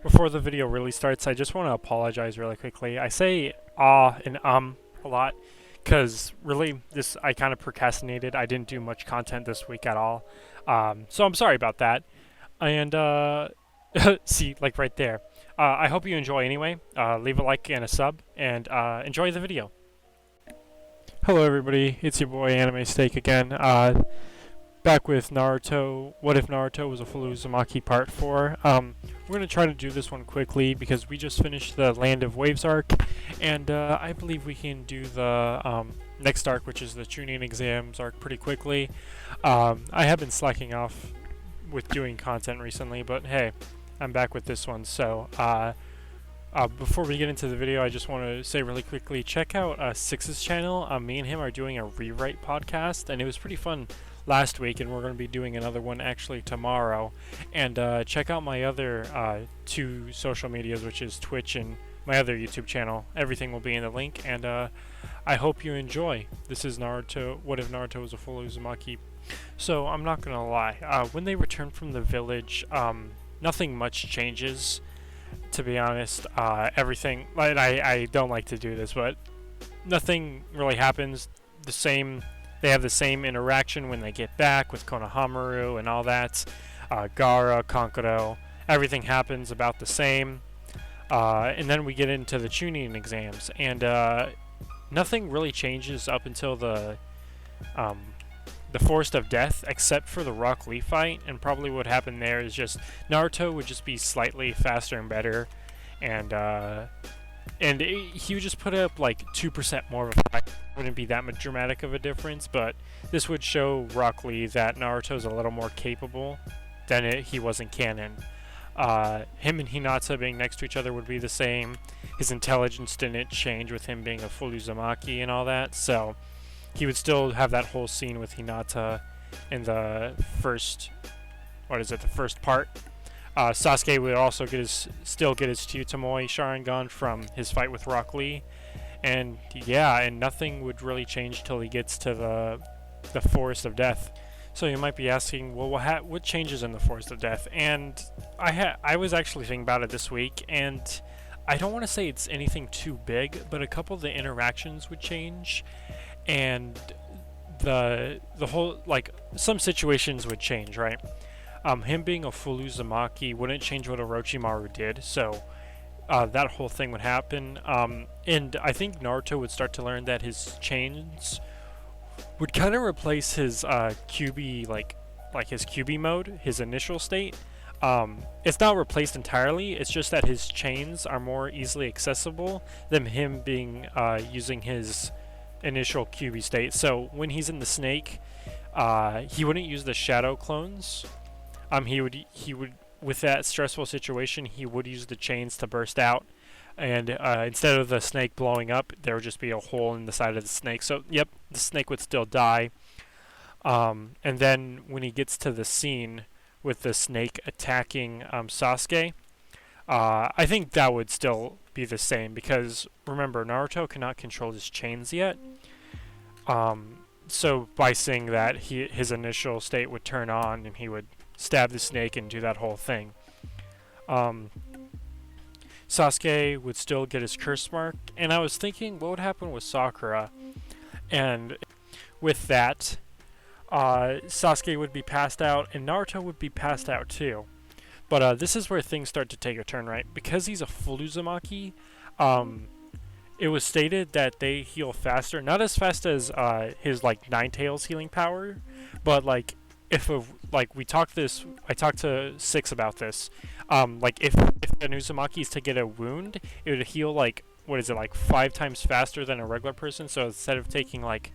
Before the video really starts, I just want to apologize really quickly. I say and a lot because really this I kind of procrastinated. I didn't do much content this week at all. So I'm sorry about that. And see, like right there. I hope you enjoy anyway. Leave a like and a sub and enjoy the video. Hello everybody, it's your boy Anime Steak again. Back with Naruto. What if Naruto was a full Uzumaki Part 4? We're going to try to do this one quickly because we just finished the Land of Waves arc, and I believe we can do the next arc, which is the Chunin exams arc, pretty quickly. I have been slacking off with doing content recently, but hey, I'm back with this one. So before we get into the video, I just want to say really quickly, check out Six's channel. Me and him are doing a rewrite podcast, and it was pretty fun last week, and we're going to be doing another one actually tomorrow. And check out my other two social medias, which is Twitch and my other YouTube channel. Everything will be in the link, and I hope you enjoy. This is Naruto. What if Naruto was a full Uzumaki? So I'm not going to lie. When they return from the village, nothing much changes. To be honest, everything. I don't like to do this, but nothing really happens. They have the same interaction when they get back with Konohamaru and all that. Gaara, Kankuro, everything happens about the same. And then we get into the Chunin exams, and nothing really changes up until the Forest of Death, except for the Rock Lee fight. And probably what happened there is just Naruto would just be slightly faster and better, and he would just put up like 2% more of a fight. Wouldn't be that much dramatic of a difference, but this would show Rock Lee that Naruto's a little more capable than he was in canon. Him and Hinata being next to each other would be the same. His intelligence didn't change with him being a full Uzumaki and all that, so he would still have that whole scene with Hinata in the first part. Sasuke would also still get his Tsutomoe Sharingan from his fight with Rock Lee, and nothing would really change till he gets to the Forest of Death. So you might be asking, well, what changes in the Forest of Death? And I was actually thinking about it this week, and I don't want to say it's anything too big, but a couple of the interactions would change, and the whole, like, some situations would change, right? Him being a full Uzumaki wouldn't change what Orochimaru did, so that whole thing would happen. And I think Naruto would start to learn that his chains would kind of replace his QB, like his QB mode, his initial state. It's not replaced entirely, it's just that his chains are more easily accessible than him being using his initial QB state. So when he's in the snake, he wouldn't use the shadow clones. He would with that stressful situation, he would use the chains to burst out, and instead of the snake blowing up, there would just be a hole in the side of the snake. So yep, the snake would still die. And then when he gets to the scene with the snake attacking Sasuke, I think that would still be the same, because remember, Naruto cannot control his chains yet. So by saying that, his initial state would turn on and he would stab the snake and do that whole thing. Sasuke would still get his curse mark, and I was thinking what would happen with Sakura, and with that, Sasuke would be passed out and Naruto would be passed out too. But this is where things start to take a turn, right? Because he's a full Uzumaki, it was stated that they heal faster, not as fast as his like Nine Tails healing power, but like I talked to Six about this. Like if an Uzumaki is to get a wound, it would heal like 5 times faster than a regular person. So instead of taking like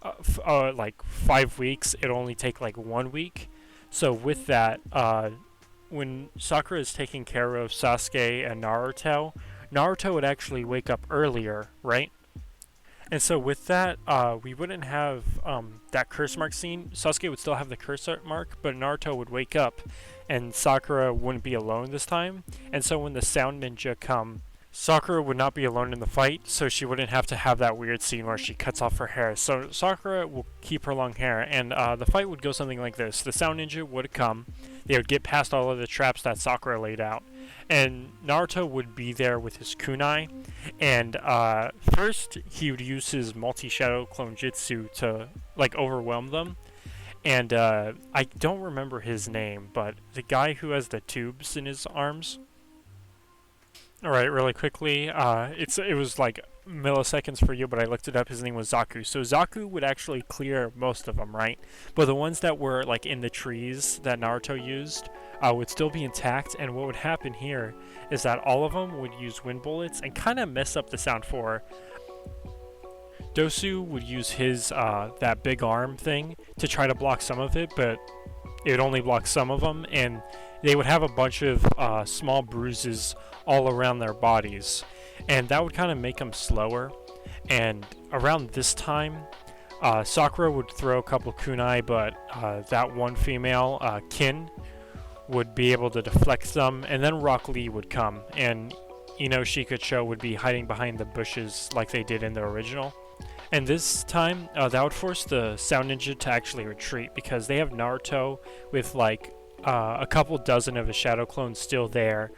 5 weeks, it'll only take like 1 week. So with that, when Sakura is taking care of Sasuke and Naruto would actually wake up earlier, right? And so with that, we wouldn't have that curse mark scene. Sasuke would still have the curse mark, but Naruto would wake up, and Sakura wouldn't be alone this time. And so when the Sound Ninja come, Sakura would not be alone in the fight, so she wouldn't have to have that weird scene where she cuts off her hair. So Sakura will keep her long hair, and the fight would go something like this. The Sound Ninja would come, they would get past all of the traps that Sakura laid out, And Naruto would be there with his kunai, and first he would use his multi-shadow clone jutsu to like overwhelm them. And I don't remember his name, but the guy who has the tubes in his arms. All right, really quickly, it was like milliseconds for you, but I looked it up. His name was Zaku. So Zaku would actually clear most of them, right? But the ones that were like in the trees that Naruto used would still be intact. And what would happen here is that all of them would use wind bullets and kind of mess up the sound for. Dosu would use his that big arm thing to try to block some of it, but it would only block some of them, and they would have a bunch of small bruises all around their bodies, and that would kind of make them slower. And around this time, Sakura would throw a couple kunai, but that one female, Kin, would be able to deflect them, and then Rock Lee would come, and Shikacho would be hiding behind the bushes like they did in the original. And this time, that would force the Sound Ninja to actually retreat because they have Naruto with like a couple dozen of his shadow clones still there.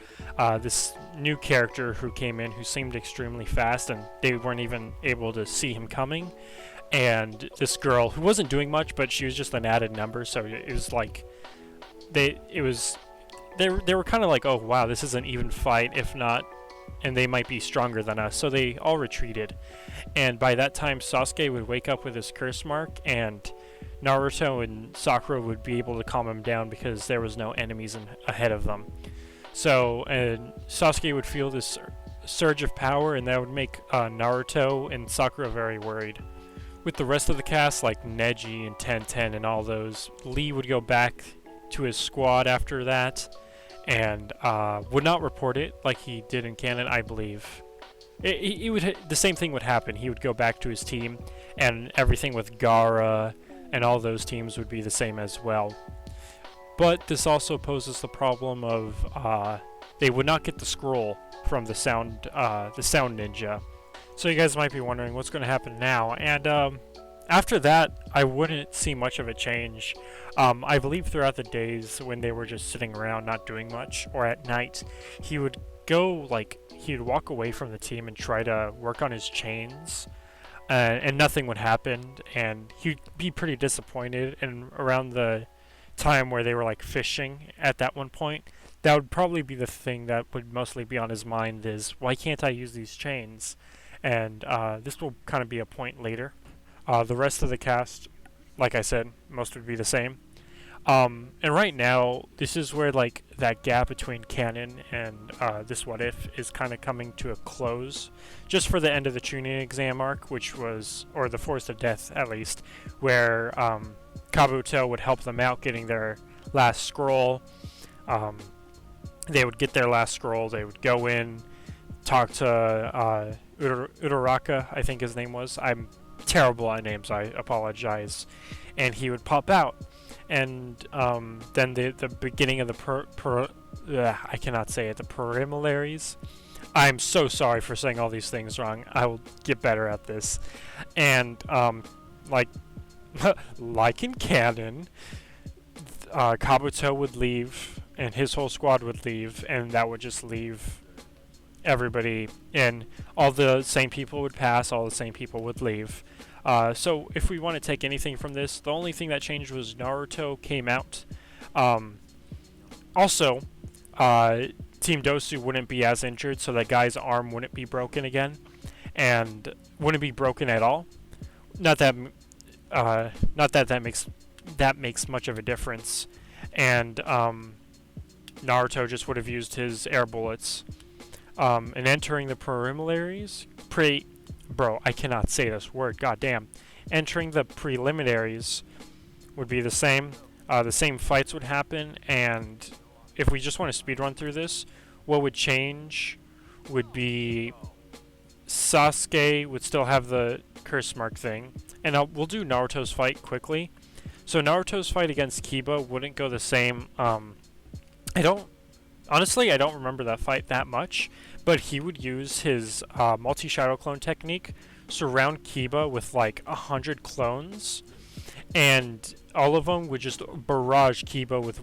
This new character who came in who seemed extremely fast, and they weren't even able to see him coming. And this girl who wasn't doing much, but she was just an added number, so it was like they were kind of like, oh wow, this is an even fight, if not, and they might be stronger than us. So they all retreated. And by that time, Sasuke would wake up with his curse mark, and Naruto and Sakura would be able to calm him down because there was no enemies ahead of them. So Sasuke would feel this surge of power, and that would make Naruto and Sakura very worried. With the rest of the cast, like Neji and Tenten and all those, Lee would go back to his squad after that, and would not report it like he did in canon, I believe. The same thing would happen. He would go back to his team, and everything with Gaara and all those teams would be the same as well. But this also poses the problem of they would not get the scroll from the sound ninja. So you guys might be wondering what's going to happen now, and after that, I wouldn't see much of a change. I believe throughout the days when they were just sitting around not doing much, or at night, he would walk away from the team and try to work on his chains, and nothing would happen, and he'd be pretty disappointed. And around the time where they were like fishing at that one point, that would probably be the thing that would mostly be on his mind is, why can't I use these chains? And this will kind of be a point later. The rest of the cast, like I said, most would be the same. And right now, this is where like that gap between canon and this What If is kind of coming to a close, just for the end of the Chunin exam arc, which was, or the Forest of Death at least, where Kabuto would help them out getting their last scroll. They would get their last scroll. They would go in, talk to Uraraka, I think his name was. I'm terrible at names, I apologize. And he would pop out. And then the beginning of the I cannot say it, the preliminaries. I'm so sorry for saying all these things wrong. I will get better at this. And like in canon, Kabuto would leave and his whole squad would leave, and that would just leave everybody in. All the same people would pass, all the same people would leave. So if we want to take anything from this, the only thing that changed was Naruto came out. Also, Team Dosu wouldn't be as injured, so that guy's arm wouldn't be broken again, and wouldn't be broken at all. Not that that makes much of a difference. And Naruto just would have used his air bullets. And entering the preliminaries, I cannot say this word, goddamn. Entering the preliminaries would be the same. The same fights would happen, and if we just want to speedrun through this, what would change would be Sasuke would still have the curse mark thing. And we'll do Naruto's fight quickly. So Naruto's fight against Kiba wouldn't go the same. I don't remember that fight that much, but he would use his multi-shadow clone technique, surround Kiba with like 100 clones, and all of them would just barrage Kiba with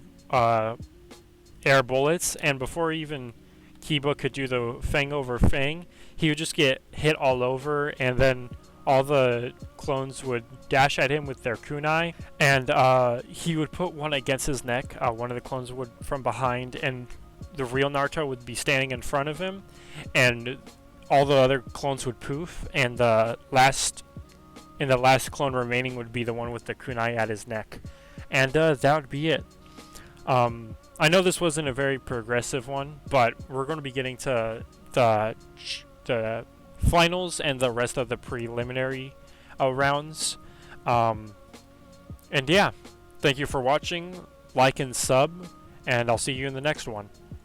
air bullets, and before even Kiba could do the Fang over Fang, he would just get hit all over, and then all the clones would dash at him with their kunai, and he would put one against his neck. One of the clones would from behind, and the real Naruto would be standing in front of him, and all the other clones would poof, and the last clone remaining would be the one with the kunai at his neck, and that would be it. I know this wasn't a very progressive one, but we're going to be getting to the finals and the rest of the preliminary rounds. And yeah, thank you for watching. Like and sub, and I'll see you in the next one.